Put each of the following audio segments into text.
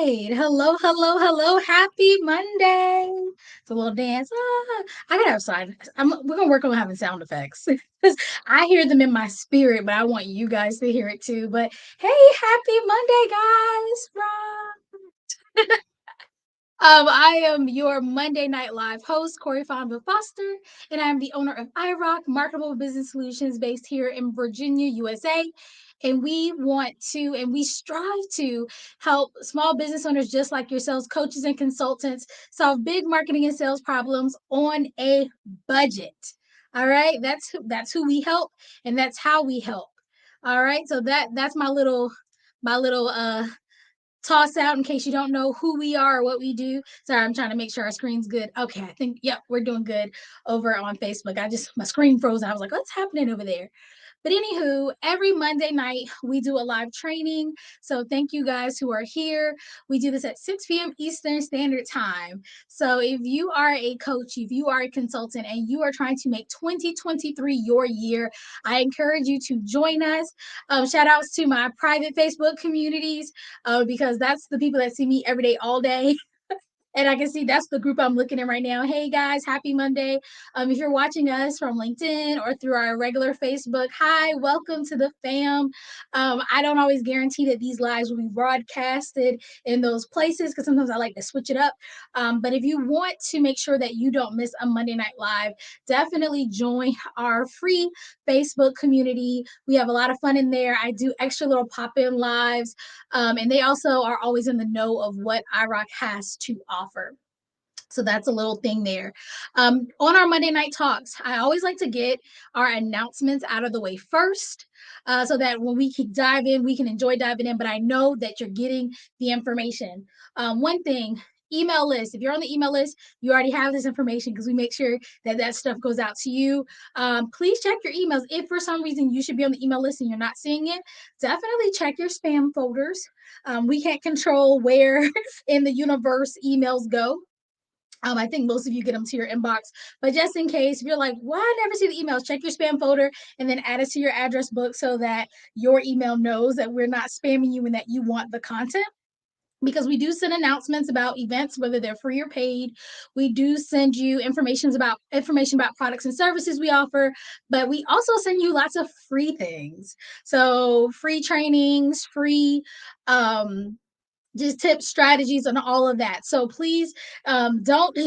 right. Hello, hello, hello. Happy Monday. It's a little dance. I gotta have side. We're gonna work on having sound effects because I hear them in my spirit, but I want you guys to hear it too. But hey, happy Monday, guys. I am your Monday Night Live host, Corey Fonda Foster, and I'm the owner of iRock Marketable Business Solutions based here in Virginia, USA. And we want to and we strive to help small business owners just like yourselves, coaches and consultants, solve big marketing and sales problems on a budget. All right, that's who we help, and that's how we help. All right, so that's my little toss out in case you don't know who we are or what we do. Sorry, I'm trying to make sure our screen's good. Okay, I think, yep, we're doing good over on Facebook. My screen froze. I was like, what's happening over there? But anywho, every Monday night we do a live training. So thank you guys who are here. We do this at 6 p.m. Eastern Standard Time. So if you are a coach, if you are a consultant, and you are trying to make 2023 your year, I encourage you to join us. Shout outs to my private Facebook communities because that's the people that see me every day, all day. And I can see that's the group I'm looking at right now. Hey guys, happy Monday. If you're watching us from LinkedIn or through our regular Facebook, hi, welcome to the fam. I don't always guarantee that these lives will be broadcasted in those places because sometimes I like to switch it up. But if you want to make sure that you don't miss a Monday Night Live, definitely join our free Facebook community. We have a lot of fun in there. I do extra little pop in lives, and they also are always in the know of what iRock has to offer. So that's a little thing there. On our Monday night talks, I always like to get our announcements out of the way first, so that when we can dive in, we can enjoy diving in. But I know that you're getting the information. One thing, email list. If you're on the email list, you already have this information because we make sure that that stuff goes out to you. Please check your emails. If for some reason you should be on the email list and you're not seeing it, definitely check your spam folders. We can't control where in the universe emails go. I think most of you get them to your inbox, but just in case, if you're like, "Why I never see the emails?" Check your spam folder and then add it to your address book so that your email knows that we're not spamming you and that you want the content. Because we do send announcements about events, whether they're free or paid. We do send you information about products and services we offer, but we also send you lots of free things. So free trainings, free just tips, strategies, and all of that. So please don't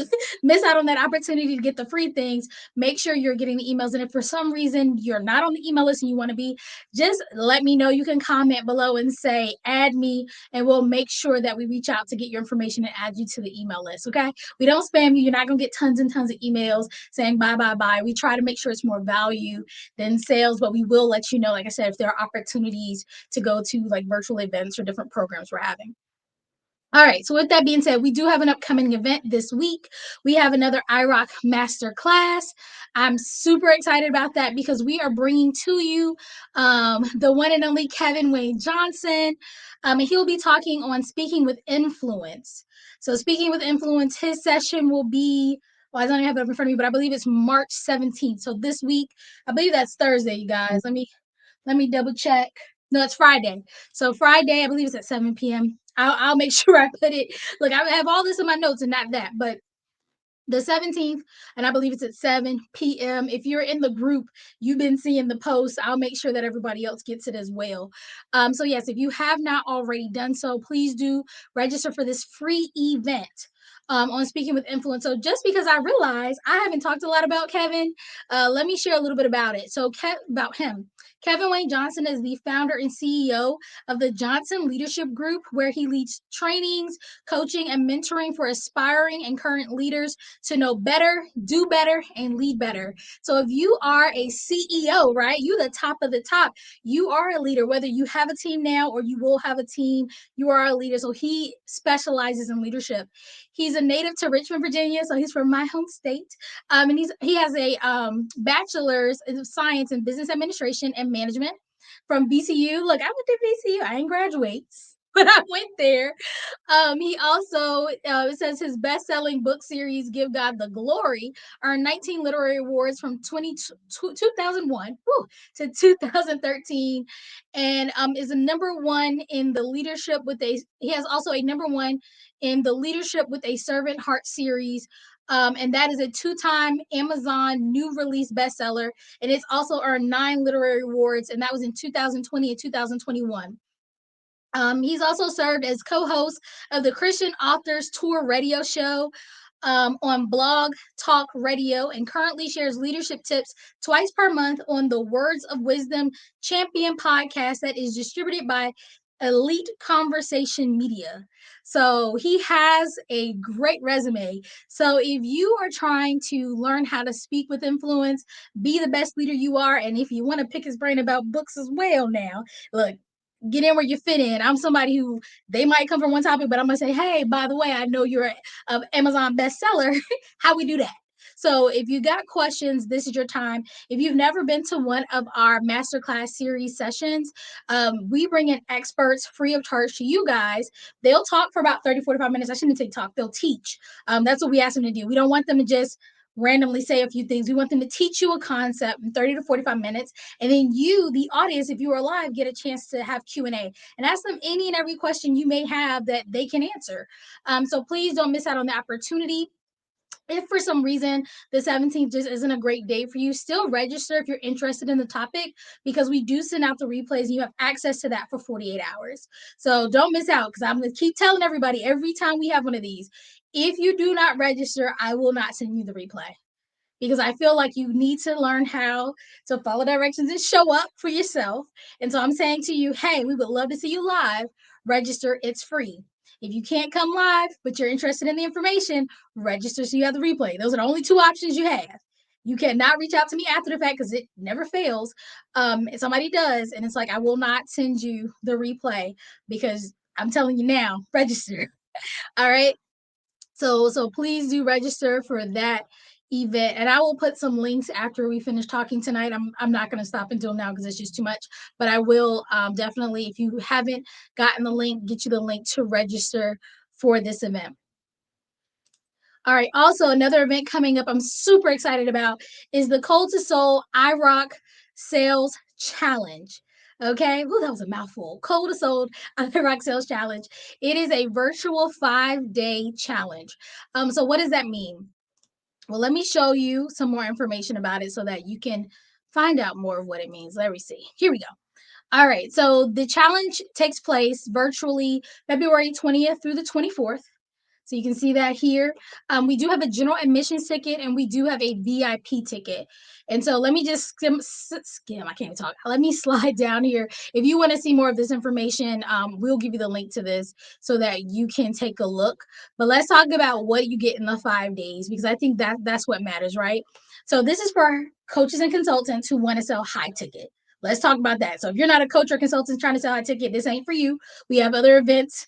miss out on that opportunity to get the free things. Make sure you're getting the emails. And if for some reason you're not on the email list and you want to be, just let me know. You can comment below and say, add me, and we'll make sure that we reach out to get your information and add you to the email list. Okay. We don't spam you. You're not going to get tons and tons of emails saying bye, bye, bye. We try to make sure it's more value than sales, but we will let you know, like I said, if there are opportunities to go to like virtual events or different programs we're having. All right. So with that being said, we do have an upcoming event this week. We have another iRock Master Class. I'm super excited about that because we are bringing to you the one and only Kevin Wayne Johnson. And he'll be talking on speaking with influence. So speaking with influence, his session will be, well, I don't even have it up in front of me, but I believe it's March 17th. So this week, I believe that's Thursday, you guys. Let me double check. No, it's Friday. So Friday, I believe it's at 7 p.m. I'll make sure I put it. Look, I have all this in my notes and not that, but the 17th, and I believe it's at 7 p.m. If you're in the group, you've been seeing the post. I'll make sure that everybody else gets it as well. So yes, if you have not already done so, please do register for this free event. On speaking with influence. So just because I realize I haven't talked a lot about Kevin, let me share a little bit about it. So about him. Kevin Wayne Johnson is the founder and CEO of the Johnson Leadership Group, where he leads trainings, coaching, and mentoring for aspiring and current leaders to know better, do better, and lead better. So if you are a CEO, right, you the top of the top, you are a leader, whether you have a team now or you will have a team, you are a leader. So he specializes in leadership. He's a native to Richmond, Virginia, so he's from my home state. And he has a bachelor's of science in business administration and management from BCU. Look, I went to BCU. I didn't graduate. when I went there. He also it says his best-selling book series, "Give God the Glory," earned 19 literary awards from 2001 to 2013, and is a number one in the leadership with a. He has also a number one in the leadership with a servant heart series. And that is a two-time Amazon new release bestseller, and it's also earned 9 literary awards, and that was in 2020 and 2021. He's also served as co-host of the Christian Authors Tour radio show on Blog Talk Radio, and currently shares leadership tips twice per month on the Words of Wisdom Champion podcast that is distributed by Elite Conversation Media. So he has a great resume. So if you are trying to learn how to speak with influence, be the best leader you are, and if you want to pick his brain about books as well now, look, get in where you fit in. I'm somebody who they might come from one topic, but I'm gonna say, hey, by the way, I know you're an Amazon bestseller. How we do that? So if you got questions, this is your time. If you've never been to one of our masterclass series sessions, we bring in experts free of charge to you guys. They'll talk for about 30, 45 minutes. I shouldn't say talk, they'll teach. That's what we ask them to do. We don't want them to just randomly say a few things. We want them to teach you a concept in 30 to 45 minutes, and then you, the audience, if you are live, get a chance to have Q&A and ask them any and every question you may have that they can answer. So please don't miss out on the opportunity. If for some reason the 17th just isn't a great day for you, still register if you're interested in the topic, because we do send out the replays and you have access to that for 48 hours. So don't miss out, because I'm going to keep telling everybody every time we have one of these, if you do not register, I will not send you the replay, because I feel like you need to learn how to follow directions and show up for yourself. And so I'm saying to you, hey, we would love to see you live. Register, it's free. If you can't come live, but you're interested in the information, register so you have the replay. Those are the only two options you have. You cannot reach out to me after the fact, because it never fails. If somebody does, and it's like, I will not send you the replay, because I'm telling you now, register. All right. So please do register for that event, and I will put some links after we finish talking tonight. I'm not going to stop until now because it's just too much, but I will definitely, if you haven't gotten the link, get you the link to register for this event. All right. Also, another event coming up I'm super excited about is the Cold to Soul iRock Sales Challenge. Okay. Ooh, that was a mouthful. Cold to Soul iRock Sales Challenge. It is a virtual 5-day challenge. So what does that mean? Well, let me show you some more information about it so that you can find out more of what it means. Let me see. Here we go. All right. So the challenge takes place virtually February 20th through the 24th. So you can see that here. We do have a general admissions ticket, and we do have a VIP ticket. And so let me just skim. I can't even talk. Let me slide down here. If you want to see more of this information, we'll give you the link to this so that you can take a look. But let's talk about what you get in the 5 days, because I think that's what matters, right? So this is for coaches and consultants who want to sell high ticket. Let's talk about that. So if you're not a coach or consultant trying to sell high ticket, this ain't for you. We have other events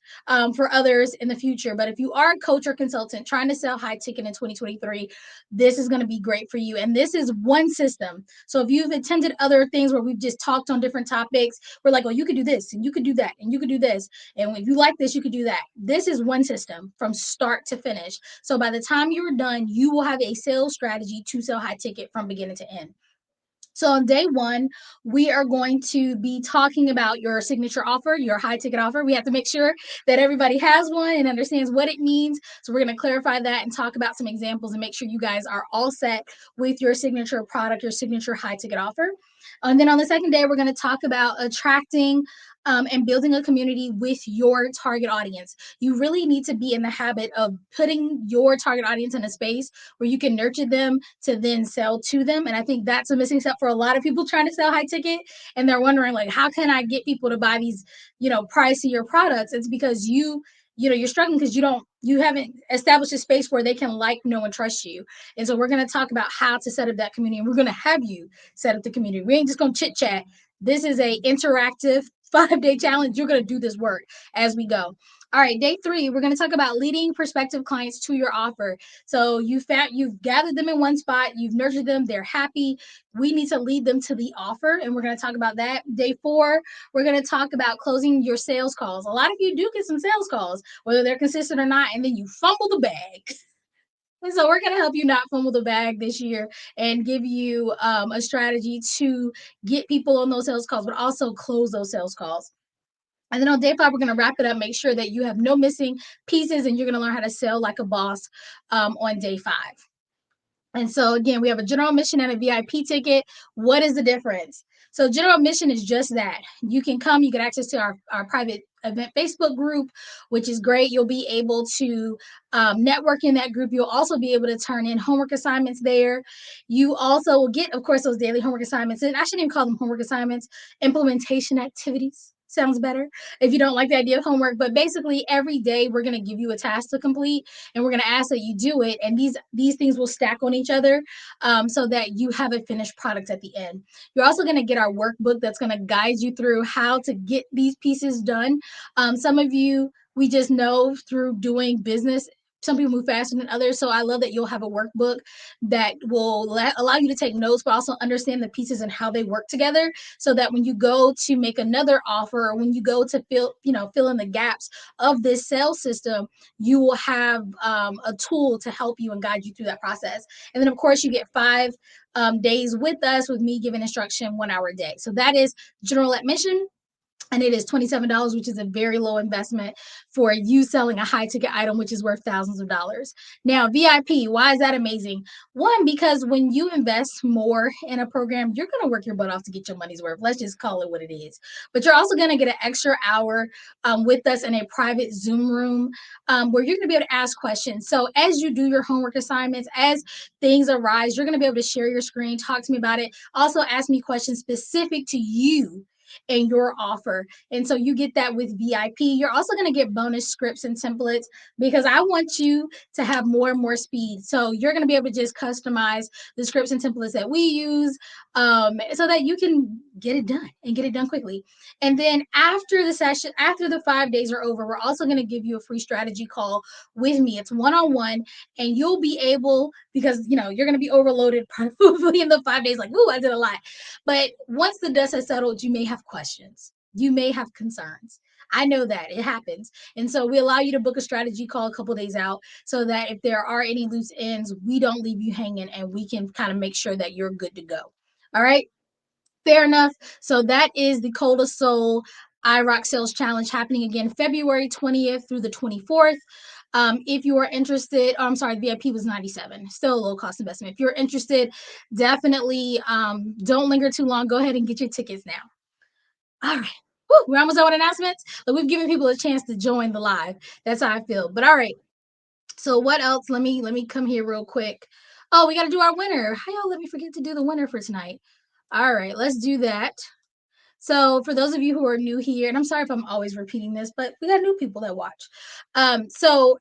for others in the future. But if you are a coach or consultant trying to sell high ticket in 2023, this is going to be great for you. And this is one system. So if you've attended other things where we've just talked on different topics, we're like, oh, you could do this and you could do that and you could do this. And if you like this, you could do that. This is one system from start to finish. So by the time you're done, you will have a sales strategy to sell high ticket from beginning to end. So on day one, we are going to be talking about your signature offer, your high ticket offer. We have to make sure that everybody has one and understands what it means. So we're going to clarify that and talk about some examples and make sure you guys are all set with your signature product, your signature high ticket offer. And then on the second day, we're going to talk about attracting and building a community with your target audience. You really need to be in the habit of putting your target audience in a space where you can nurture them to then sell to them. And I think that's a missing step for a lot of people trying to sell high ticket. And they're wondering, like, how can I get people to buy these, pricier products? It's because you're struggling because you haven't established a space where they can like, know, and trust you. And so we're going to talk about how to set up that community. And we're going to have you set up the community. We ain't just going to chit chat. This is a interactive 5-day challenge. You're going to do this work as we go. All right, day three, we're going to talk about leading prospective clients to your offer. So you've gathered them in one spot, you've nurtured them, they're happy. We need to lead them to the offer, and we're going to talk about that. Day four, we're going to talk about closing your sales calls. A lot of you do get some sales calls, whether they're consistent or not, and then you fumble the bag. And so we're going to help you not fumble the bag this year and give you a strategy to get people on those sales calls, but also close those sales calls. And then on day five, we're going to wrap it up, make sure that you have no missing pieces, and you're going to learn how to sell like a boss on day five. And so again, we have a general admission and a VIP ticket. What is the difference? So general admission is just that. You can come, you get access to our private event Facebook group, which is great. You'll be able to network in that group. You'll also be able to turn in homework assignments there. You also will get, of course, those daily homework assignments. And I shouldn't even call them homework assignments, implementation activities. Sounds better if you don't like the idea of homework. But basically, every day we're going to give you a task to complete, and we're going to ask that you do it. And these things will stack on each other so that you have a finished product at the end. You're also going to get our workbook that's going to guide you through how to get these pieces done. Some of you, we just know through doing business. Some people move faster than others. So I love that you'll have a workbook that will allow you to take notes, but also understand the pieces and how they work together, so that when you go to make another offer, or when you go to fill in the gaps of this sales system, you will have a tool to help you and guide you through that process. And then, of course, you get 5 days with us, with me giving instruction 1 hour a day. So that is general admission, and it is $27, which is a very low investment for you selling a high ticket item, which is worth thousands of dollars. Now, VIP, why is that amazing? One, because when you invest more in a program, you're going to work your butt off to get your money's worth. Let's just call it what it is. But you're also going to get an extra hour with us in a private Zoom room where you're going to be able to ask questions. So as you do your homework assignments, as things arise, you're going to be able to share your screen, talk to me about it. Also ask me questions specific to you and your offer. And so you get that with VIP. You're also going to get bonus scripts and templates, because I want you to have more and more speed. So you're going to be able to just customize the scripts and templates that we use so that you can get it done and get it done quickly. And then after the session, after the 5 days are over, we're also going to give you a free strategy call with me. It's one-on-one, and you'll be able, because you're going to be overloaded probably in the 5 days, like, ooh, I did a lot. But once the dust has settled, you may have questions. You may have concerns. I know that it happens. And so we allow you to book a strategy call a couple days out, so that if there are any loose ends, we don't leave you hanging, and we can kind of make sure that you're good to go. All right. Fair enough. So that is the Cold of Soul iRock Sales Challenge, happening again February 20th through the 24th. If you are interested, oh, I'm sorry, VIP was 97, still a low cost investment. If you're interested, definitely don't linger too long. Go ahead and get your tickets now. All right. Woo, we're almost done with announcements. But we've given people a chance to join the live. That's how I feel. But all right. So what else? Let me come here real quick. Oh, we got to do our winner. How y'all let me forget to do the winner for tonight? All right, let's do that. So for those of you who are new here, and I'm sorry if I'm always repeating this, but we got new people that watch. So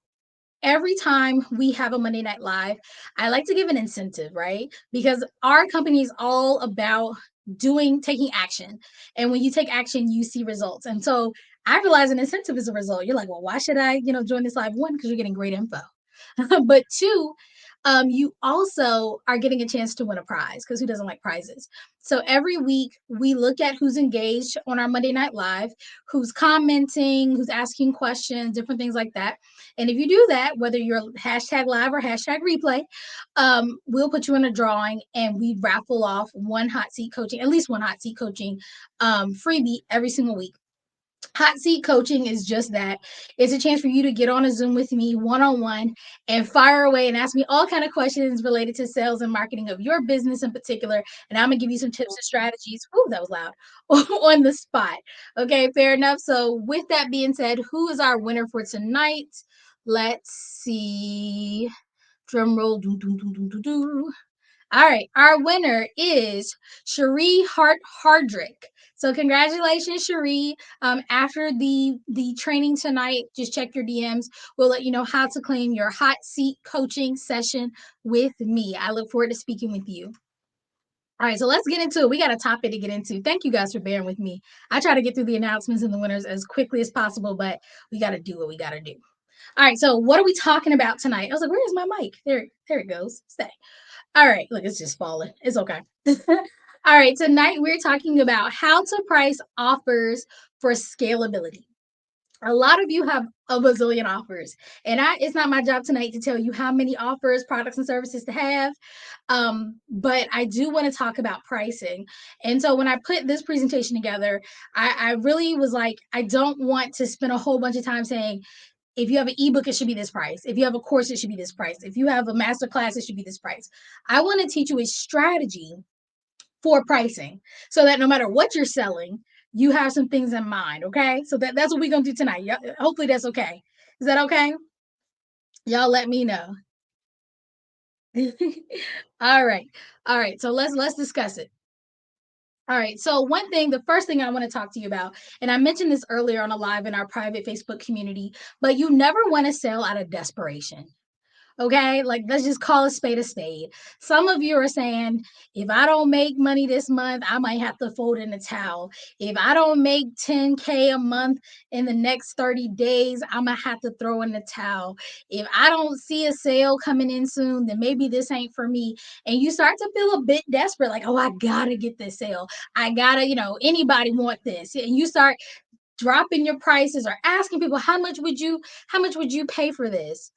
every time we have a Monday Night Live, I like to give an incentive, right? Because our company is all about taking action. And when you take action, you see results. And so I realize an incentive is a result. You're like, well, why should I, join this live? One, because you're getting great info. But two, you also are getting a chance to win a prize, because who doesn't like prizes? So every week we look at who's engaged on our Monday Night Live, who's commenting, who's asking questions, different things like that. And if you do that, whether you're hashtag live or hashtag replay, we'll put you in a drawing, and we raffle off one hot seat coaching, at least one hot seat coaching freebie every single week. Hot seat coaching is just that. It's a chance for you to get on a Zoom with me one-on-one and fire away and ask me all kind of questions related to sales and marketing of your business in particular. And I'm gonna give you some tips and strategies. Ooh, that was loud. On the spot. Okay, fair enough. So with that being said, who is our winner for tonight? Let's see. Drum roll. Doo, doo, doo, doo, doo, doo. All right, our winner is Cherie Hardrick. So congratulations, Cherie. After the training tonight, just check your DMs. We'll let you know how to claim your hot seat coaching session with me. I look forward to speaking with you. All right, so let's get into it. We got a topic to get into. Thank you guys for bearing with me. I try to get through the announcements and the winners as quickly as possible, but we got to do what we got to do. All right, so what are we talking about tonight? I was like, where's my mic? There it goes. Stay. All right, look, it's just falling. It's okay. All right, tonight we're talking about how to price offers for scalability. A lot of you have a bazillion offers, and it's not my job tonight to tell you how many offers, products, and services to have. But I do want to talk about pricing. And so when I put this presentation together, I really was like, I don't want to spend a whole bunch of time saying, if you have an ebook, it should be this price. If you have a course, it should be this price. If you have a master class, it should be this price. I want to teach you a strategy for pricing so that no matter what you're selling, you have some things in mind. Okay. So that's what we're going to do tonight. Hopefully that's okay. Is that okay? Y'all let me know. All right. All right. So let's discuss it. All right. So one thing, the first thing I want to talk to you about, and I mentioned this earlier on a live in our private Facebook community, but you never want to sell out of desperation. Okay, like let's just call a spade a spade. Some of you are saying, if I don't make money this month, I might have to fold in the towel. If I don't make 10K a month in the next 30 days, I'm gonna have to throw in the towel. If I don't see a sale coming in soon, then maybe this ain't for me. And you start to feel a bit desperate, like, oh, I gotta get this sale. I gotta, anybody want this. And you start dropping your prices or asking people, how much would you pay for this?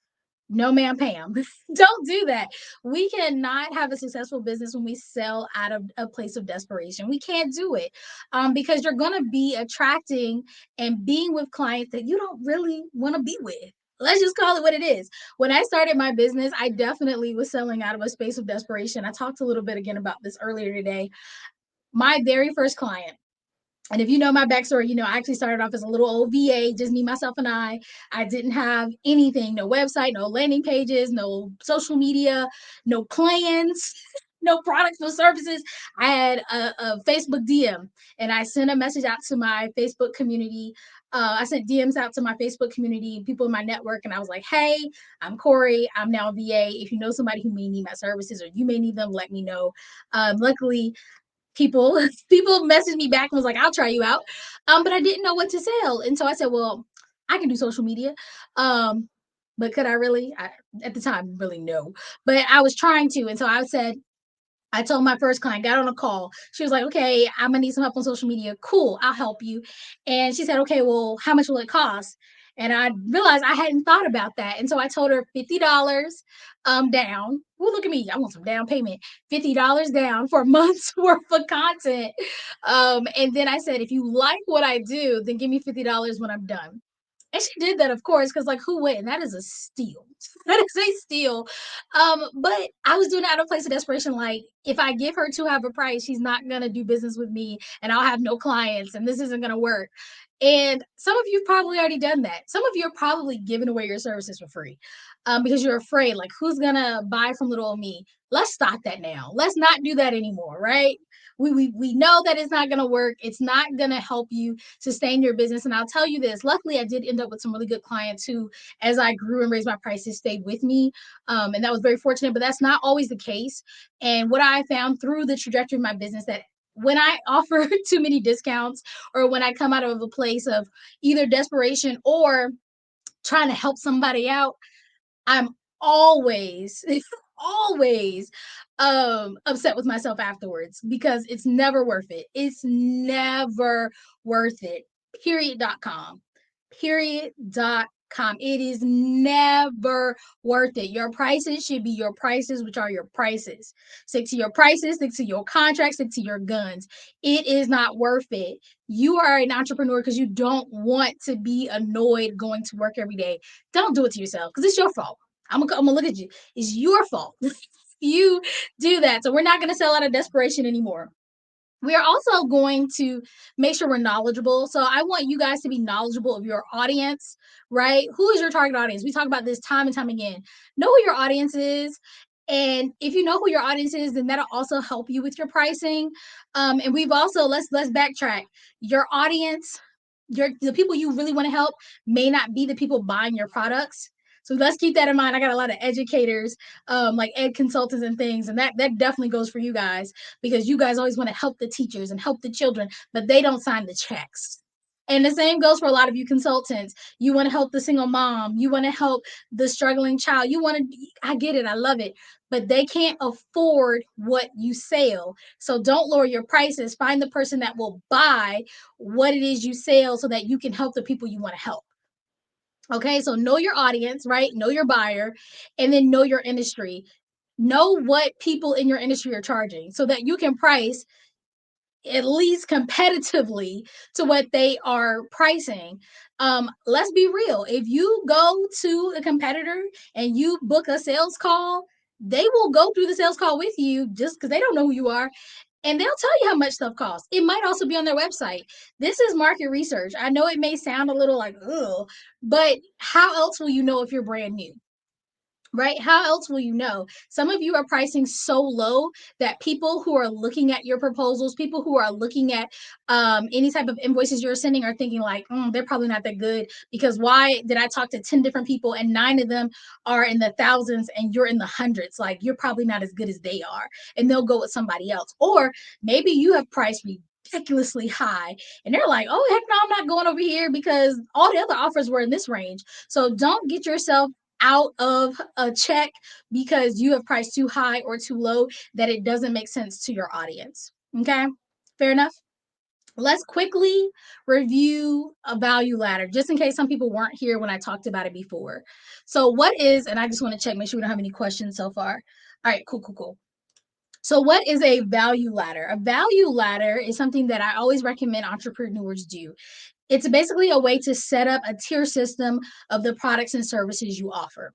No, ma'am, Pam. Don't do that. We cannot have a successful business when we sell out of a place of desperation. We can't do it because you're going to be attracting and being with clients that you don't really want to be with. Let's just call it what it is. When I started my business, I definitely was selling out of a space of desperation. I talked a little bit again about this earlier today. My very first client, and if you know my backstory, I actually started off as a little old VA, just me, myself, and I. I didn't have anything, no website, no landing pages, no social media, no plans, no products, no services. I had a Facebook DM, and I sent a message out to my Facebook community. I sent DMs out to my Facebook community, people in my network, and I was like, hey, I'm Corey. I'm now a VA. If you know somebody who may need my services or you may need them, let me know. Luckily, people people messaged me back and was like, I'll try you out. But I didn't know what to sell. And so I said, well, I can do social media. But could I really? At the time, really no. But I was trying to. And so I said, I told my first client, got on a call. She was like, okay, I'm gonna need some help on social media. Cool, I'll help you. And she said, okay, well, how much will it cost? And I realized I hadn't thought about that. And so I told her $50 down. Well, look at me. I want some down payment. $50 down for a month's worth of content. And then I said, if you like what I do, then give me $50 when I'm done. And she did that, of course, because like who wouldn't? That is a steal. That is a steal. But I was doing it out of a place of desperation. Like, if I give her too high of a price, she's not gonna do business with me and I'll have no clients and this isn't gonna work. And some of you probably already done that. Some of you are probably giving away your services for free because you're afraid, like, who's gonna buy from little old me? Let's stop that now. Let's not do that anymore, right? We know that it's not gonna work. It's not gonna help you sustain your business. And I'll tell you this, luckily I did end up with some really good clients who, as I grew and raised my prices, stayed with me. And that was very fortunate, but that's not always the case. And what I found through the trajectory of my business, that when I offer too many discounts or when I come out of a place of either desperation or trying to help somebody out, I'm always, always upset with myself afterwards because it's never worth it. It's never worth it. Period.com. Period.com. It is never worth it. Your prices should be your prices, which are your prices. Stick to your prices, stick to your contracts, stick to your guns. It is not worth it. You are an entrepreneur because you don't want to be annoyed going to work every day. Don't do it to yourself because it's your fault. I'm gonna look at you. It's your fault. You do that. So we're not gonna sell out of desperation anymore. We are also going to make sure we're knowledgeable. So I want you guys to be knowledgeable of your audience, right? Who is your target audience? We talk about this time and time again. Know who your audience is. And if you know who your audience is, then that'll also help you with your pricing. And we've also let's backtrack. Your audience, the people you really want to help may not be the people buying your products. So let's keep that in mind. I got a lot of educators, like ed consultants and things, and that definitely goes for you guys because you guys always want to help the teachers and help the children, but they don't sign the checks. And the same goes for a lot of you consultants. You want to help the single mom, you want to help the struggling child. You want to, I get it, I love it, but they can't afford what you sell. So don't lower your prices. Find the person that will buy what it is you sell so that you can help the people you want to help. Okay, so know your audience, right? Know your buyer, and then know your industry. Know what people in your industry are charging so that you can price at least competitively to what they are pricing. Let's be real. If you go to a competitor and you book a sales call, they will go through the sales call with you just because they don't know who you are, and they'll tell you how much stuff costs. It might also be on their website. This is market research. I know it may sound a little like, ugh, but how else will you know if you're brand new? Right? How else will you know? Some of you are pricing so low that people who are looking at your proposals, people who are looking at any type of invoices you're sending are thinking like, they're probably not that good because why did I talk to 10 different people and 9 of them are in the thousands and you're in the hundreds? Like you're probably not as good as they are. And they'll go with somebody else. Or maybe you have priced ridiculously high and they're like, oh, heck no, I'm not going over here because all the other offers were in this range. So don't get yourself out of a check because you have priced too high or too low that it doesn't make sense to your audience. Okay, fair enough. Let's quickly review a value ladder just in case some people weren't here when I talked about it before. So, what is, and I just want to check, make sure we don't have any questions so far. All right, cool, cool, cool. So, what is a value ladder? A value ladder is something that I always recommend entrepreneurs do. It's basically a way to set up a tier system of the products and services you offer.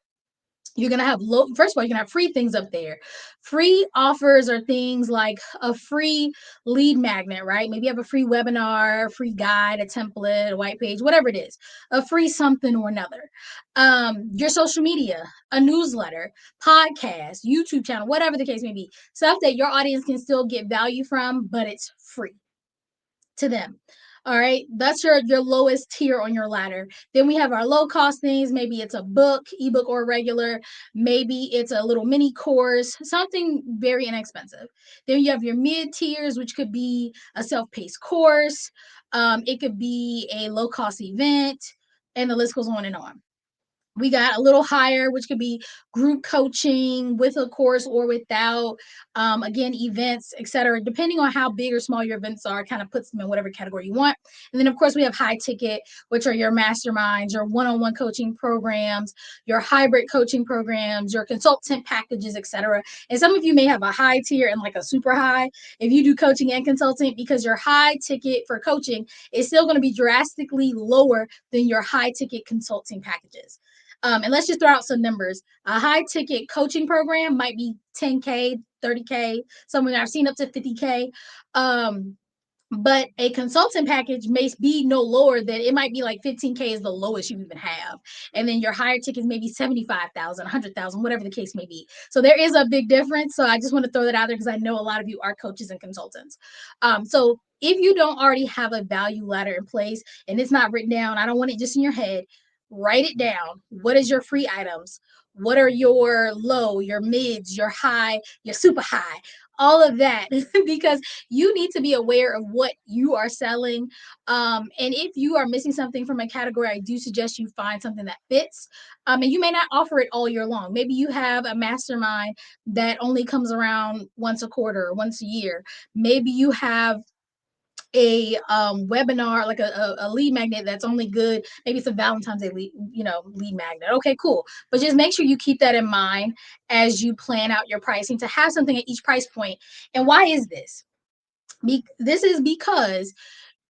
You're going to have low, first of all, you're going to have free things up there. Free offers are things like a free lead magnet, right? Maybe you have a free webinar, a free guide, a template, a white page, whatever it is, a free something or another. Your social media, a newsletter, podcast, YouTube channel, whatever the case may be, stuff that your audience can still get value from, but it's free to them. All right, that's your lowest tier on your ladder. Then we have our low cost things. Maybe it's a book, ebook, or regular. Maybe it's a little mini course, something very inexpensive. Then you have your mid tiers, which could be a self paced course. It could be a low cost event, and the list goes on and on. We got a little higher, which could be group coaching with a course or without. Again, events, etc. Depending on how big or small your events are, kind of puts them in whatever category you want. And then, of course, we have high ticket, which are your masterminds, your one-on-one coaching programs, your hybrid coaching programs, your consultant packages, etc. And some of you may have a high tier and like a super high if you do coaching and consulting, because your high ticket for coaching is still going to be drastically lower than your high ticket consulting packages. And let's just throw out some numbers. A high ticket coaching program might be 10K, 30K, something I've seen up to 50K. But a consultant package may be no lower than, it might be like 15K is the lowest you even have. And then your higher tickets may be 75,000, 100,000, whatever the case may be. So there is a big difference. So I just want to throw that out there because I know a lot of you are coaches and consultants. So if you don't already have a value ladder in place and it's not written down, I don't want it just in your head. Write it down. What is your free items? What are your low, your mids, your high, your super high? All of that, because you need to be aware of what you are selling. And if you are missing something from a category, I do suggest you find something that fits. And you may not offer it all year long. Maybe you have a mastermind that only comes around once a quarter or once a year. Maybe you have a webinar, like a lead magnet that's only good. Maybe it's a Valentine's Day lead magnet. Okay, cool. But just make sure you keep that in mind as you plan out your pricing to have something at each price point. And why is this? This is because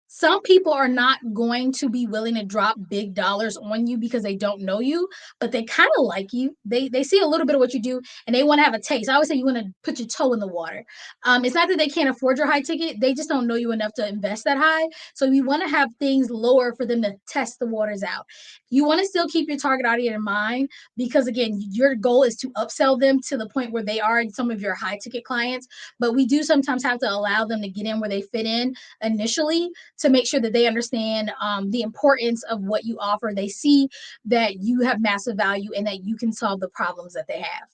some people are not going to be willing to drop big dollars on you because they don't know you, but they kind of like you. They see a little bit of what you do and they want to have a taste. I always say you want to put your toe in the water. It's not that they can't afford your high ticket; they just don't know you enough to invest that high. So we want to have things lower for them to test the waters out. You want to still keep your target audience in mind because again, your goal is to upsell them to the point where they are some of your high ticket clients. But we do sometimes have to allow them to get in where they fit in initially to make sure that they understand the importance of what you offer. They see that you have massive value and that you can solve the problems that they have.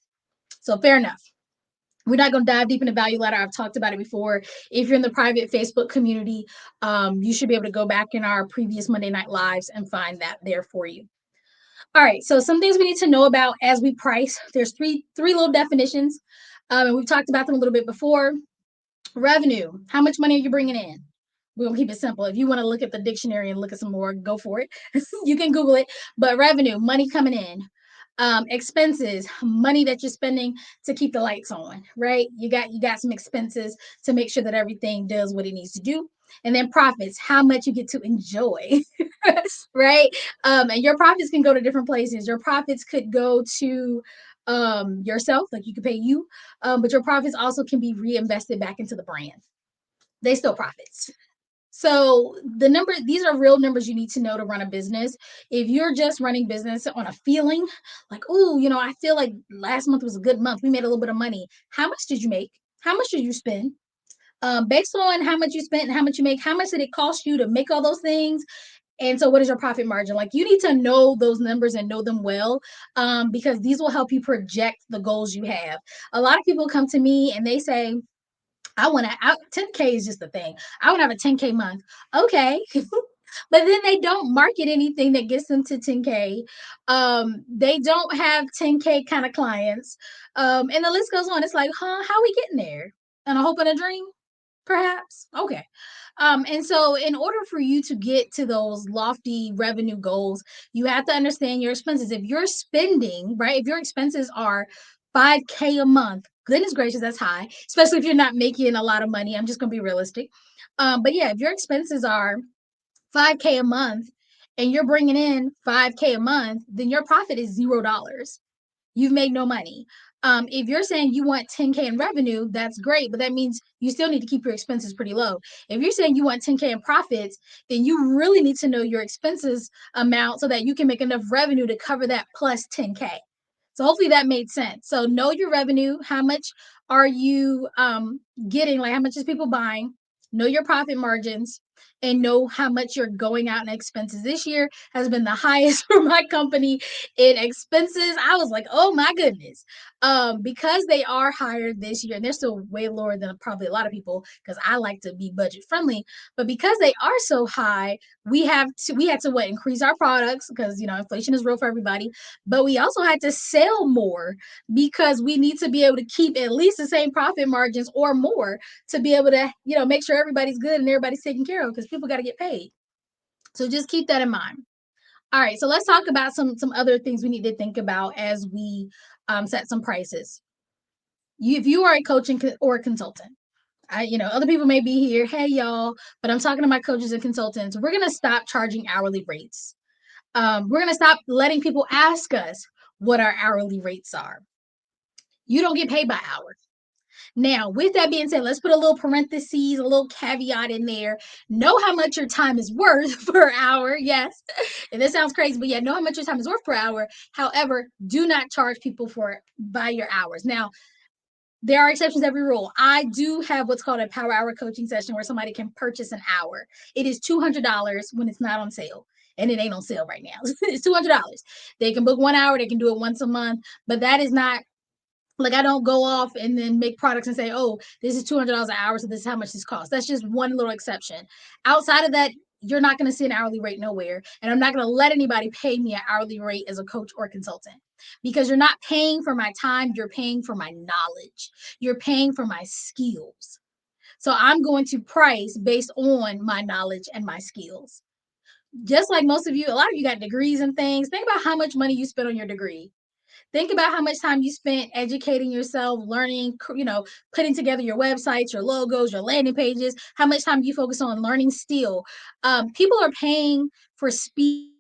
So fair enough. We're not going to dive deep into value ladder. I've talked about it before. If you're in the private Facebook community, you should be able to go back in our previous Monday Night Lives and find that there for you. All right, so some things we need to know about as we price. There's three little definitions, and we've talked about them a little bit before. Revenue, how much money are you bringing in? We're gonna keep it simple. If you want to look at the dictionary and look at some more, go for it. You can Google it. But revenue, money coming in. Expenses, money that you're spending to keep the lights on, right? You got some expenses to make sure that everything does what it needs to do. And then profits, how much you get to enjoy, right? And your profits can go to different places. Your profits could go to yourself, like you could pay you, but your profits also can be reinvested back into the brand. They still profits. So the number, these are real numbers you need to know to run a business. If you're just running business on a feeling like, oh, I feel like last month was a good month. We made a little bit of money. How much did you make? How much did you spend? Based on how much you spent and how much you make, how much did it cost you to make all those things? And so, what is your profit margin? Like, you need to know those numbers and know them well, because these will help you project the goals you have. A lot of people come to me and they say, I want to, 10K is just the thing. I want to have a 10K month. Okay. But then they don't market anything that gets them to 10K. They don't have 10K kind of clients. And the list goes on. It's like, huh, how are we getting there? And a hope and a dream? Perhaps. Okay. And so, in order for you to get to those lofty revenue goals, you have to understand your expenses. If you're spending, right, if your expenses are 5K a month, goodness gracious, that's high, especially if you're not making a lot of money. I'm just going to be realistic. But yeah, if your expenses are 5K a month and you're bringing in 5K a month, then your profit is $0. You've made no money. If you're saying you want 10K in revenue, that's great, but that means you still need to keep your expenses pretty low. If you're saying you want 10K in profits, then you really need to know your expenses amount so that you can make enough revenue to cover that plus 10K. So hopefully that made sense. So know your revenue. How much are you getting? Like, how much is people buying? Know your profit margins and know how much you're going out in expenses. This year has been the highest for my company in expenses. I was like, oh my goodness. Because they are higher this year, and they're still way lower than probably a lot of people because I like to be budget friendly. But because they are so high, we had to what, increase our products because inflation is real for everybody. But we also had to sell more because we need to be able to keep at least the same profit margins or more to be able to make sure everybody's good and everybody's taken care of because people got to get paid. So just keep that in mind. All right, so let's talk about some other things we need to think about as we set some prices. If you are a coach or a consultant, other people may be here, hey y'all, but I'm talking to my coaches and consultants. We're gonna stop charging hourly rates. We're gonna stop letting people ask us what our hourly rates are. You don't get paid by hour. Now, with that being said, let's put a little parentheses, a little caveat in there. Know how much your time is worth per hour. Yes. And this sounds crazy, but yeah, know how much your time is worth per hour. However, do not charge people for by your hours. Now, there are exceptions to every rule. I do have what's called a power hour coaching session where somebody can purchase an hour. It is $200 when it's not on sale. And it ain't on sale right now. It's $200. They can book 1 hour, they can do it once a month, but that is not like, I don't go off and then make products and say, oh, this is $200 an hour, so this is how much this costs. That's just one little exception. Outside of that, you're not going to see an hourly rate nowhere. And I'm not going to let anybody pay me an hourly rate as a coach or consultant because you're not paying for my time. You're paying for my knowledge. You're paying for my skills. So I'm going to price based on my knowledge and my skills. Just like most of you, a lot of you got degrees and things. Think about how much money you spent on your degree. Think about how much time you spent educating yourself, learning, putting together your websites, your logos, your landing pages, how much time you focus on learning still. People are paying for speed,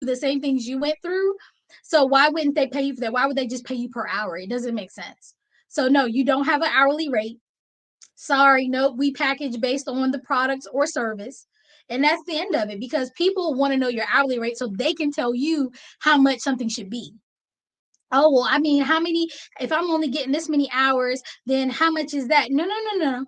the same things you went through. So why wouldn't they pay you for that? Why would they just pay you per hour? It doesn't make sense. So no, you don't have an hourly rate. Sorry, nope, we package based on the products or service. And that's the end of it because people want to know your hourly rate so they can tell you how much something should be. Oh, well, I mean, how many, if I'm only getting this many hours, then how much is that? No, no, no, no.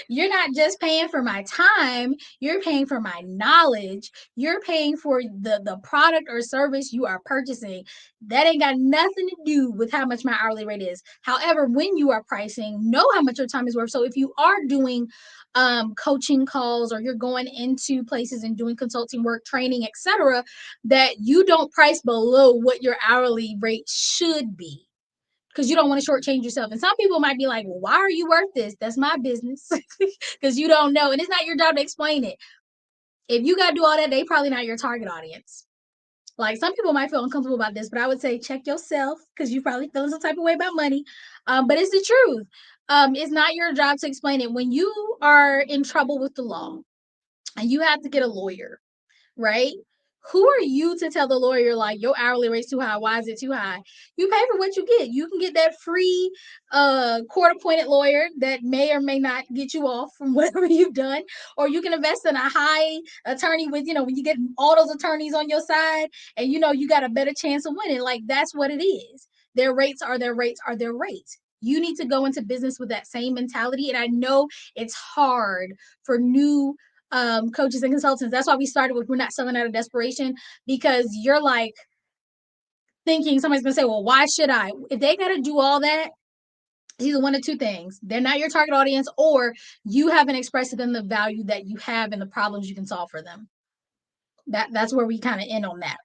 You're not just paying for my time, you're paying for my knowledge, you're paying for the product or service you are purchasing. That ain't got nothing to do with how much my hourly rate is. However, when you are pricing, know how much your time is worth. So if you are doing coaching calls or you're going into places and doing consulting work, training, etc., that you don't price below what your hourly rate should be, because you don't want to shortchange yourself. And some people might be like, well, why are you worth this? That's my business. Because you don't know. And it's not your job to explain it. If you got to do all that, they probably not your target audience. Like, some people might feel uncomfortable about this, but I would say check yourself, because you probably feeling some type of way about money. But it's the truth. It's not your job to explain it. When you are in trouble with the law and you have to get a lawyer, right? Who are you to tell the lawyer, like, your hourly rate's too high? Why is it too high? You pay for what you get. You can get that free court appointed lawyer that may or may not get you off from whatever you've done, or you can invest in a high attorney with, when you get all those attorneys on your side, and you got a better chance of winning. Like, that's what it is. Their rates are their rates are their rates. You need to go into business with that same mentality. And I know it's hard for new coaches and consultants. That's why we started with, we're not selling out of desperation, because you're like thinking somebody's gonna say, well, why should I? If they gotta do all that, either one of two things: they're not your target audience, or you haven't expressed to them the value that you have and the problems you can solve for them. That's where we kind of end on that.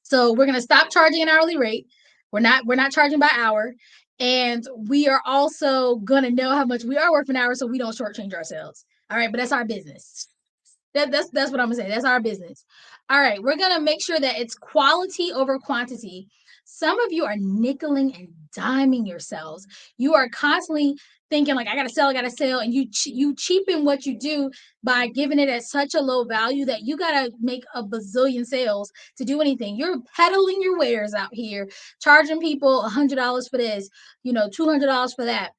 So we're gonna stop charging an hourly rate. We're not charging by hour, and we are also gonna know how much we are worth an hour, so we don't shortchange ourselves. All right, but that's our business. That's what I'm gonna say. That's our business. All right, we're gonna make sure that it's quality over quantity. Some of you are nickeling and diming yourselves. You are constantly thinking like, I gotta sell, and you cheapen what you do by giving it at such a low value that you gotta make a bazillion sales to do anything. You're peddling your wares out here, charging people $100 for this, $200 for that.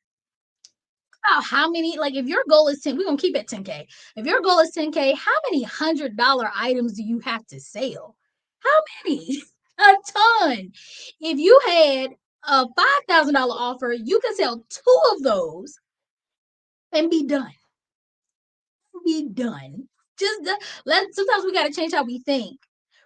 How many, like, if your goal is 10, we're gonna keep it 10K. If your goal is 10K, how many $100 items do you have to sell? How many? A ton. If you had a $5,000 offer, you can sell two of those and be done. Just let sometimes we got to change how we think,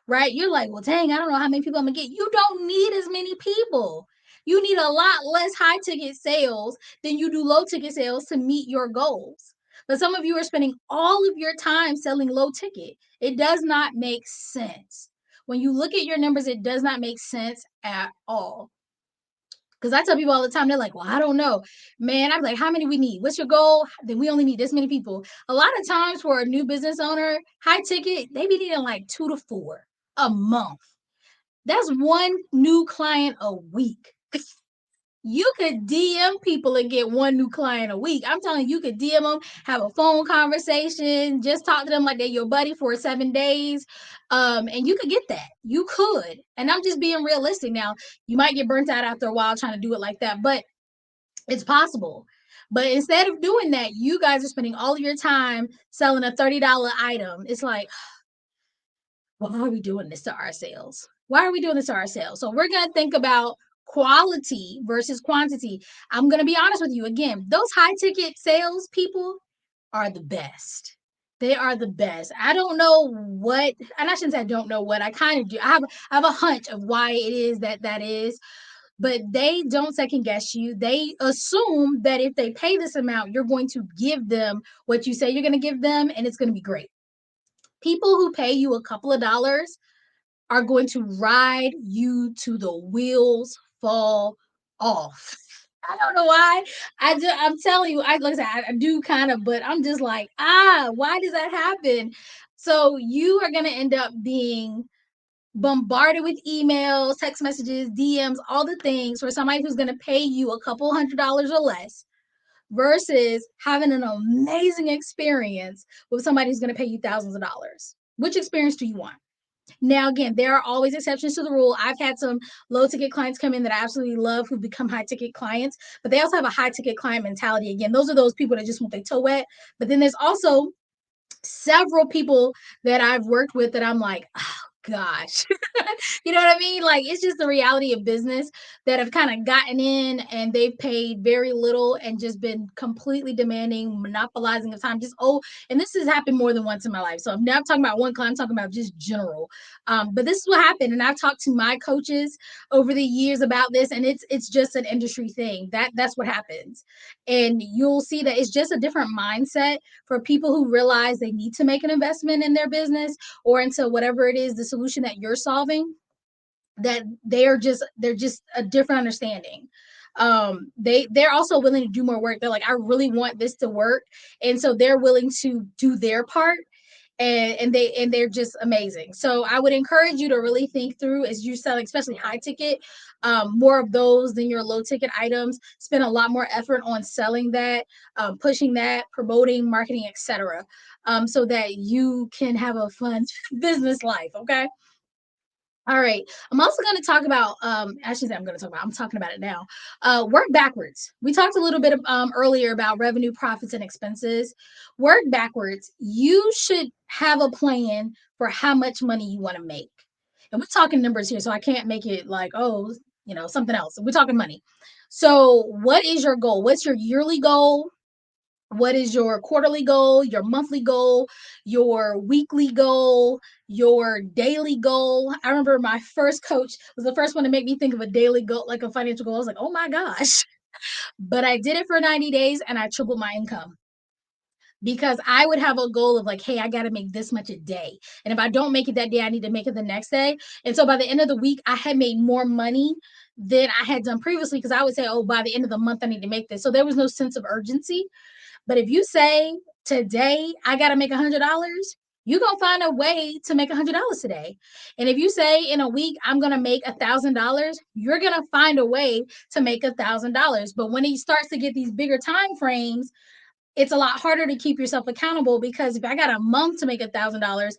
right? You're like, well, dang, I don't know how many people I'm gonna get. You don't need as many people. You need a lot less high ticket sales than you do low ticket sales to meet your goals. But some of you are spending all of your time selling low ticket. It does not make sense. When you look at your numbers, it does not make sense at all. Because I tell people all the time, they're like, well, I don't know. Man, I'm like, how many we need? What's your goal? Then we only need this many people. A lot of times for a new business owner, high ticket, they be needing like 2 to 4 a month. That's one new client a week. You could DM people and get one new client a week. I'm telling you, you could DM them, have a phone conversation, just talk to them like they're your buddy for 7 days. And you could get that. You could. And I'm just being realistic now. You might get burnt out after a while trying to do it like that, but it's possible. But instead of doing that, you guys are spending all of your time selling a $30 item. It's like, why are we doing this to ourselves? Why are we doing this to ourselves? So we're going to think about quality versus quantity. I'm going to be honest with you again. Those high ticket sales people are the best. They are the best. I don't know what, and I shouldn't say I don't know what. I kind of do. I have a hunch of why it is that is, but they don't second guess you. They assume that if they pay this amount, you're going to give them what you say you're going to give them, and it's going to be great. People who pay you a couple of dollars are going to ride you to the wheels fall off. I don't know why. I'm telling you, like I said, I do kind of, but I'm just like, why does that happen? So you are going to end up being bombarded with emails, text messages, DMs, all the things for somebody who's going to pay you a couple $100 or less, versus having an amazing experience with somebody who's going to pay you thousands of dollars. Which experience do you want? Now, again, there are always exceptions to the rule. I've had some low ticket clients come in that I absolutely love who become high ticket clients, but they also have a high ticket client mentality. Again, those are those people that just want their toe wet. But then there's also several people that I've worked with that I'm like, gosh. You know what I mean? Like it's just the reality of business that have kind of gotten in and they've paid very little and just been completely demanding, monopolizing of time. Just and this has happened more than once in my life. So I'm not talking about one client, I'm talking about just general. But this is what happened. And I've talked to my coaches over the years about this, and it's just an industry thing. That's what happens. And you'll see that it's just a different mindset for people who realize they need to make an investment in their business or into whatever it is, the solution that you're solving, that they're just a different understanding. They're also willing to do more work. They're like, I really want this to work, and so they're willing to do their part, and they're just amazing. So I would encourage you to really think through as you're selling, especially high ticket, more of those than your low ticket items. Spend a lot more effort on selling that, pushing that, promoting, marketing, etc., so that you can have a fun business life. Okay. All right. I'm also going to talk about, actually, I'm going to talk about, I'm talking about it now. Work backwards. We talked a little bit earlier about revenue, profits, and expenses. Work backwards. You should have a plan for how much money you want to make. And we're talking numbers here, so I can't make it like, oh, something else. We're talking money. So, what is your goal? What's your yearly goal? What is your quarterly goal, your monthly goal, your weekly goal, your daily goal? I remember my first coach was the first one to make me think of a daily goal, like a financial goal. I was like, oh my gosh. But I did it for 90 days and I tripled my income because I would have a goal of like, hey, I got to make this much a day. And if I don't make it that day, I need to make it the next day. And so by the end of the week, I had made more money than I had done previously because I would say, oh, by the end of the month, I need to make this. So there was no sense of urgency. But if you say today I got to make $100, you're going to find a way to make $100 today. And if you say in a week I'm going to make $1,000, you're going to find a way to make $1,000. But when it starts to get these bigger time frames, it's a lot harder to keep yourself accountable because if I got a month to make $1,000,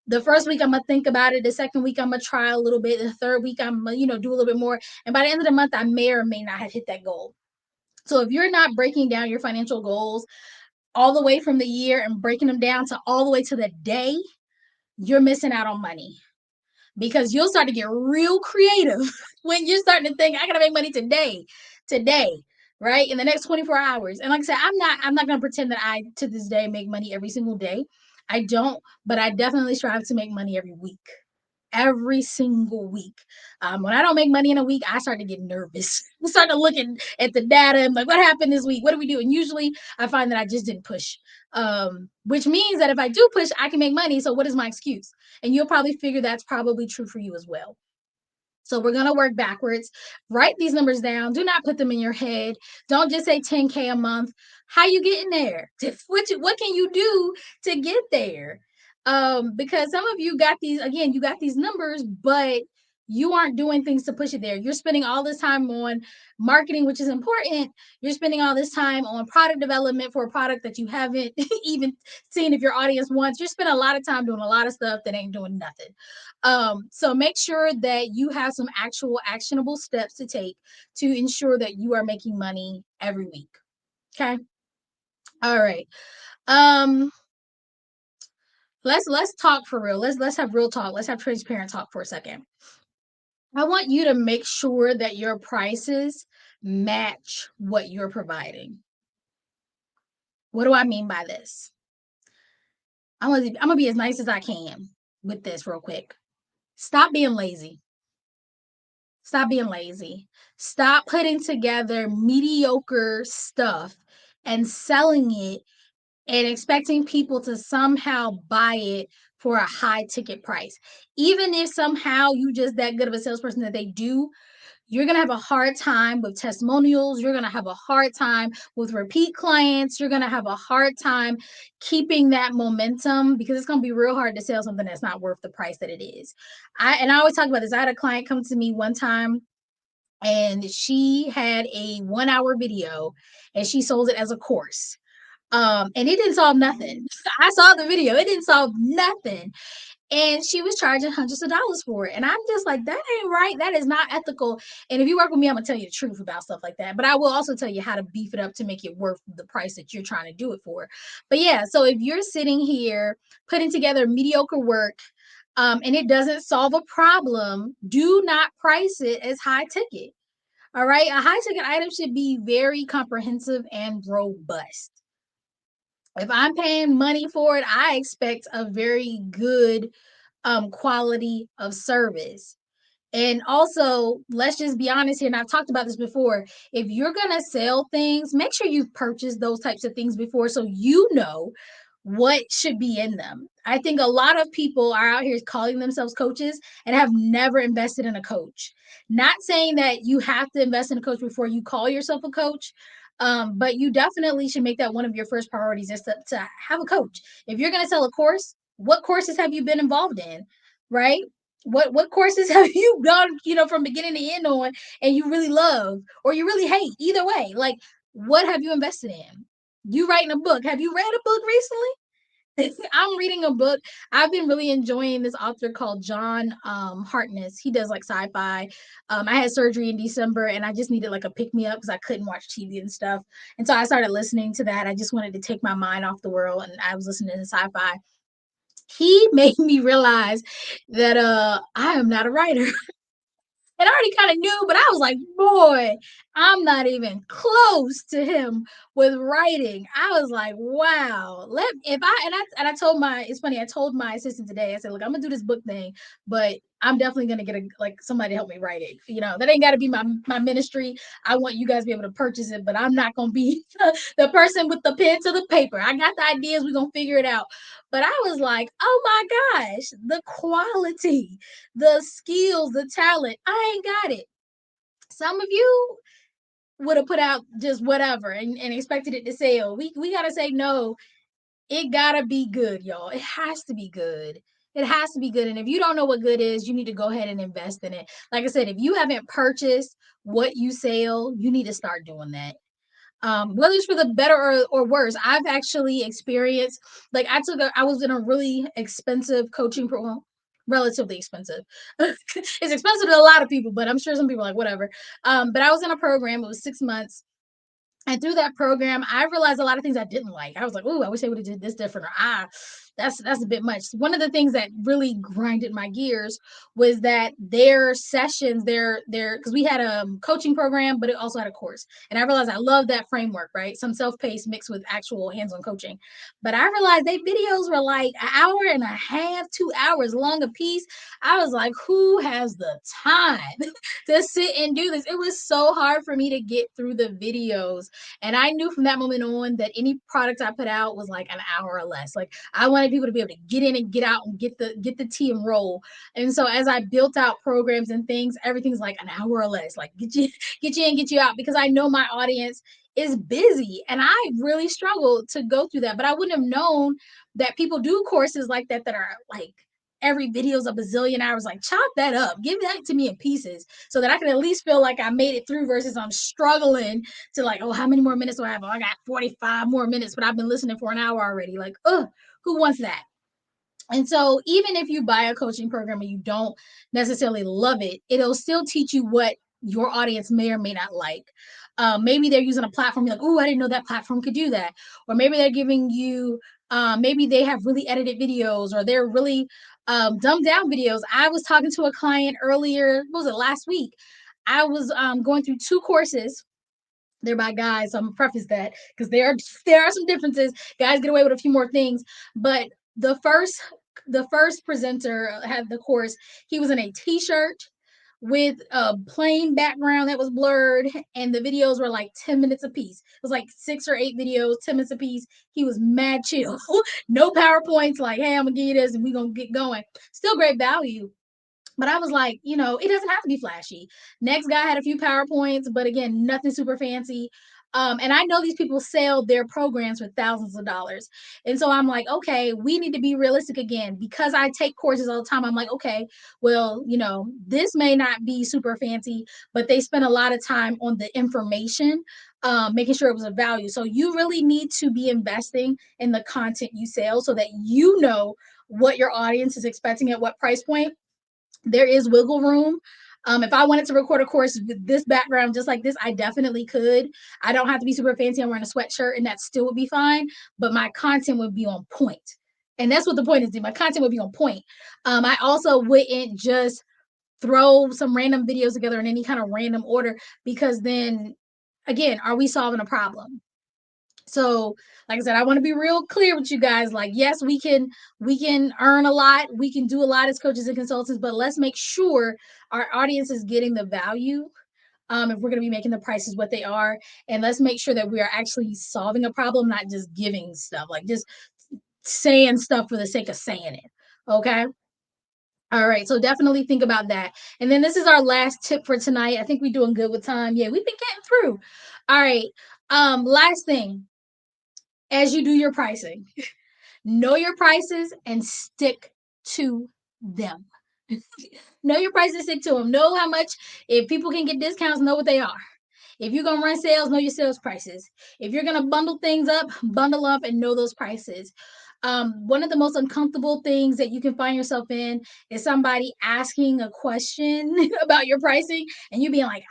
the first week I'm gonna think about it. The second week I'm gonna try a little bit. The third week I'm gonna, do a little bit more. And by the end of the month, I may or may not have hit that goal. So if you're not breaking down your financial goals all the way from the year and breaking them down to all the way to the day, you're missing out on money because you'll start to get real creative when you're starting to think, I gotta make money today, right? In the next 24 hours. And like I said, I'm not gonna pretend that I to this day make money every single day. I don't, but I definitely strive to make money every single week. When I don't make money in a week, I start to get nervous. I start to looking at the data and like, what happened this week? What do we do? And usually I find that I just didn't push, which means that if I do push, I can make money. So what is my excuse? And you'll probably figure that's probably true for you as well. So we're going to work backwards. Write these numbers down. Do not put them in your head. Don't just say 10K a month. How you getting there? What can you do to get there? Because some of you got these, again, you got these numbers, but you aren't doing things to push it there. You're spending all this time on marketing, which is important. You're spending all this time on product development for a product that you haven't even seen if your audience wants. You're spending a lot of time doing a lot of stuff that ain't doing nothing. So make sure that you have some actual actionable steps to take to ensure that you are making money every week. Okay. All right. Um, let's talk for real. Let's have real talk. Let's have transparent talk for a second. I want you to make sure that your prices match what you're providing. What do I mean by this? I'm gonna be as nice as I can with this real quick. Stop being lazy. Stop being lazy. Stop putting together mediocre stuff and selling it and expecting people to somehow buy it for a high ticket price. Even if somehow you just that good of a salesperson that they do, you're going to have a hard time with testimonials. You're going to have a hard time with repeat clients. You're going to have a hard time keeping that momentum because it's going to be real hard to sell something that's not worth the price that it is. I always talk about this. I had a client come to me one time and she had a 1 hour video and she sold it as a course. And it didn't solve nothing. I saw the video, it didn't solve nothing. And she was charging hundreds of dollars for it. And I'm just like, that ain't right. That is not ethical. And if you work with me, I'm gonna tell you the truth about stuff like that. But I will also tell you how to beef it up to make it worth the price that you're trying to do it for. But yeah, so if you're sitting here putting together mediocre work, and it doesn't solve a problem, do not price it as high ticket. All right. A high ticket item should be very comprehensive and robust. If I'm paying money for it, I expect a very good quality of service. And also, let's just be honest here, and I've talked about this before. If you're going to sell things, make sure you've purchased those types of things before so you know what should be in them. I think a lot of people are out here calling themselves coaches and have never invested in a coach. Not saying that you have to invest in a coach before you call yourself a coach, but you definitely should make that one of your first priorities is to have a coach. If you're going to sell a course, what courses have you been involved in? Right? What courses have you gone, from beginning to end on and you really love or you really hate? Either way, like what have you invested in? You writing a book. Have you read a book recently? I'm reading a book. I've been really enjoying this author called John Hartness. He does like sci-fi. I had surgery in December and I just needed like a pick me up because I couldn't watch TV and stuff. And so I started listening to that. I just wanted to take my mind off the world and I was listening to sci-fi. He made me realize that I am not a writer. And I already kind of knew, but I was like, boy, I'm not even close to him with writing. I was like, wow. Let if I and I told my it's funny, I told my assistant today, I said, look, I'm gonna do this book thing, but I'm definitely gonna get somebody to help me write it. That ain't gotta be my ministry. I want you guys to be able to purchase it, but I'm not gonna be the person with the pen to the paper. I got the ideas, we're gonna figure it out. But I was like, oh my gosh, the quality, the skills, the talent. I ain't got it. Some of you would have put out just whatever and expected it to sell. We gotta say no. It gotta be good, y'all. It has to be good. It has to be good. And if you don't know what good is, you need to go ahead and invest in it. Like I said, if you haven't purchased what you sell, you need to start doing that. Whether it's for the better or worse. I've actually experienced, like I was in a really expensive coaching program, relatively expensive. It's expensive to a lot of people, but I'm sure some people are like, whatever. But I was in a program, it was 6 months. And through that program, I realized a lot of things I didn't like. I was like, "Ooh, I wish they would have did this different," or that's a bit much. One of the things that really grinded my gears was that their sessions, their because we had a coaching program, but it also had a course. And I realized I love that framework, right? Some self-paced mixed with actual hands-on coaching. But I realized they videos were like an hour and a half, 2 hours long a piece. I was like, who has the time to sit and do this? It was so hard for me to get through the videos, and I knew from that moment on that any product I put out was like an hour or less. Like I wanted people to be able to get in and get out and get the tea and roll. And so as I built out programs and things, everything's like an hour or less. Like get you in, get you out, because I know my audience is busy and I really struggled to go through that. But I wouldn't have known that people do courses like that are like every video's a bazillion hours. Like chop that up, give that to me in pieces so that I can at least feel like I made it through versus I'm struggling to like, oh, how many more minutes do I have? Oh, I got 45 more minutes, but I've been listening for an hour already. Like, who wants that? And so, even if you buy a coaching program and you don't necessarily love it, it'll still teach you what your audience may or may not like. Maybe they're using a platform, you're like, oh, I didn't know that platform could do that. Or maybe they're giving you, maybe they have really edited videos or they're really dumbed down videos. I was talking to a client earlier, what was it, last week? I was going through two courses. They're by guys, so I'm gonna preface that because there are some differences. Guys get away with a few more things, but the first the first presenter had the course. He was in a t-shirt with a plain background that was blurred, and the videos were like 10 minutes a piece. It was like 6 or 8 videos, 10 minutes a piece. He was mad chill. No PowerPoints, like, hey, I'm gonna give you this and we're gonna get going. Still great value, but I was like, it doesn't have to be flashy. Next guy had a few PowerPoints, but again, nothing super fancy. And I know these people sell their programs for thousands of dollars. And so I'm like, okay, we need to be realistic again. Because I take courses all the time, I'm like, okay, well, this may not be super fancy, but they spend a lot of time on the information, making sure it was of value. So you really need to be investing in the content you sell so that you know what your audience is expecting at what price point. There is wiggle room. If I wanted to record a course with this background just like this, I definitely could. I don't have to be super fancy. I'm wearing a sweatshirt and that still would be fine, but my content would be on point. And that's what the point is. My content would be on point. I also wouldn't just throw some random videos together in any kind of random order, because then again, are we solving a problem? So, like I said, I want to be real clear with you guys. Like, yes, we can earn a lot, we can do a lot as coaches and consultants, but let's make sure our audience is getting the value. If we're going to be making the prices what they are, and let's make sure that we are actually solving a problem, not just giving stuff, like just saying stuff for the sake of saying it. Okay. All right. So definitely think about that. And then this is our last tip for tonight. I think we're doing good with time. Yeah, we've been getting through. All right. Last thing, as you do your pricing, know your prices and stick to them. Know your prices, stick to them. Know how much, if people can get discounts, know what they are. If you're gonna run sales, know your sales prices. If you're gonna bundle things up, bundle up and know those prices. One of the most uncomfortable things that you can find yourself in is somebody asking a question about your pricing and you being like,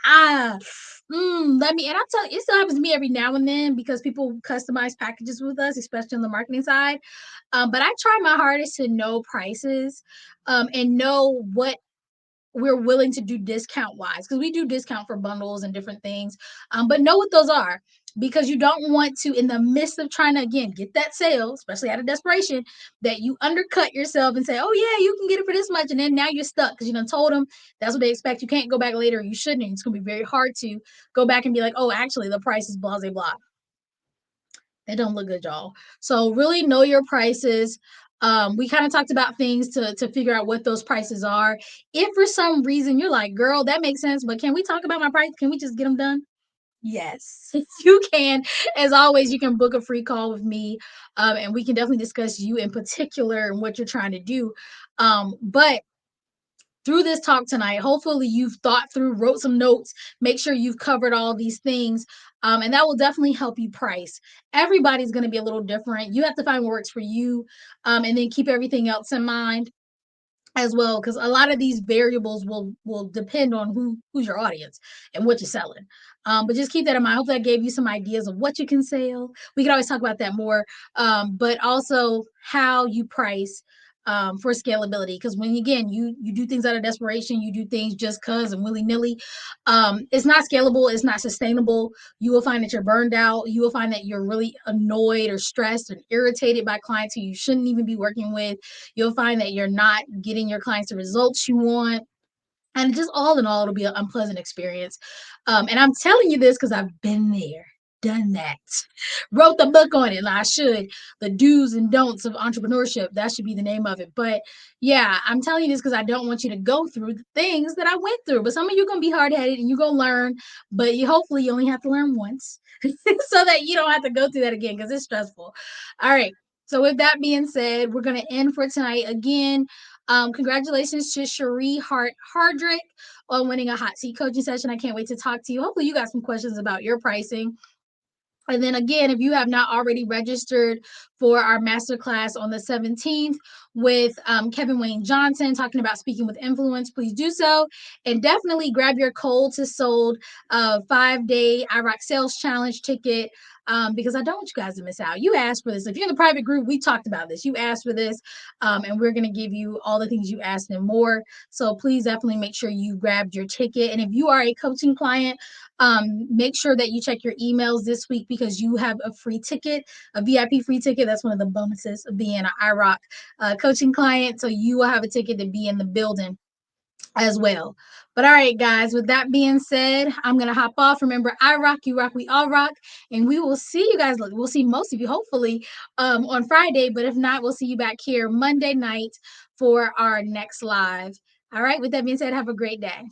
let me. And I'll tell you, it still happens to me every now and then because people customize packages with us, especially on the marketing side. But I try my hardest to know prices, and know what we're willing to do discount wise, because we do discount for bundles and different things. But know what those are, because you don't want to, in the midst of trying to again get that sale, especially out of desperation, that you undercut yourself and say, oh yeah, you can get it for this much, and then now you're stuck because you done told them that's what they expect. You can't go back later, you shouldn't. It's going to be very hard to go back and be like, oh, actually the price is blah blah blah. That don't look good, y'all. So really know your prices. We kind of talked about things to figure out what those prices are. If for some reason you're like, girl, that makes sense, but can we talk about my price? Can we just get them done? Yes, you can. As always, you can book a free call with me, and we can definitely discuss you in particular and what you're trying to do. But through this talk tonight, hopefully you've thought through, wrote some notes, make sure you've covered all these things. And that will definitely help you price. Everybody's going to be a little different. You have to find what works for you, and then keep everything else in mind as well, because a lot of these variables will depend on who's your audience and what you're selling. But just keep that in mind. Hopefully I gave you some ideas of what you can sell. We could always talk about that more, but also how you price, for scalability, because when again you do things out of desperation, you do things just cause and willy-nilly, it's not scalable, it's not sustainable. You will find that you're burned out, you will find that you're really annoyed or stressed and irritated by clients who you shouldn't even be working with. You'll find that you're not getting your clients the results you want. And just all in all, it'll be an unpleasant experience. And I'm telling you this because I've been there, done that, wrote the book on it. And I should. The do's and don'ts of entrepreneurship. That should be the name of it. But yeah, I'm telling you this because I don't want you to go through the things that I went through. But some of you are going to be hard headed and you're going to learn. But you hopefully you only have to learn once so that you don't have to go through that again because it's stressful. All right. So with that being said, we're going to end for tonight. Again, congratulations to Cherie Hardrick on winning a hot seat coaching session. I can't wait to talk to you. Hopefully, you got some questions about your pricing. And then again, if you have not already registered for our masterclass on the 17th with Kevin Wayne Johnson talking about speaking with influence, please do so. And definitely grab your cold to sold 5-day IROC sales challenge ticket, because I don't want you guys to miss out. You asked for this. If you're in the private group, we talked about this. You asked for this, and we're going to give you all the things you asked and more. So please definitely make sure you grabbed your ticket. And if you are a coaching client, make sure that you check your emails this week because you have a free ticket, a VIP free ticket. That's one of the bonuses of being an IROC coaching client. So you will have a ticket to be in the building as well. But all right, guys, with that being said, I'm going to hop off. Remember, I rock, you rock, we all rock. And we will see you guys. We'll see most of you, hopefully, on Friday. But if not, we'll see you back here Monday night for our next live. All right, with that being said, have a great day.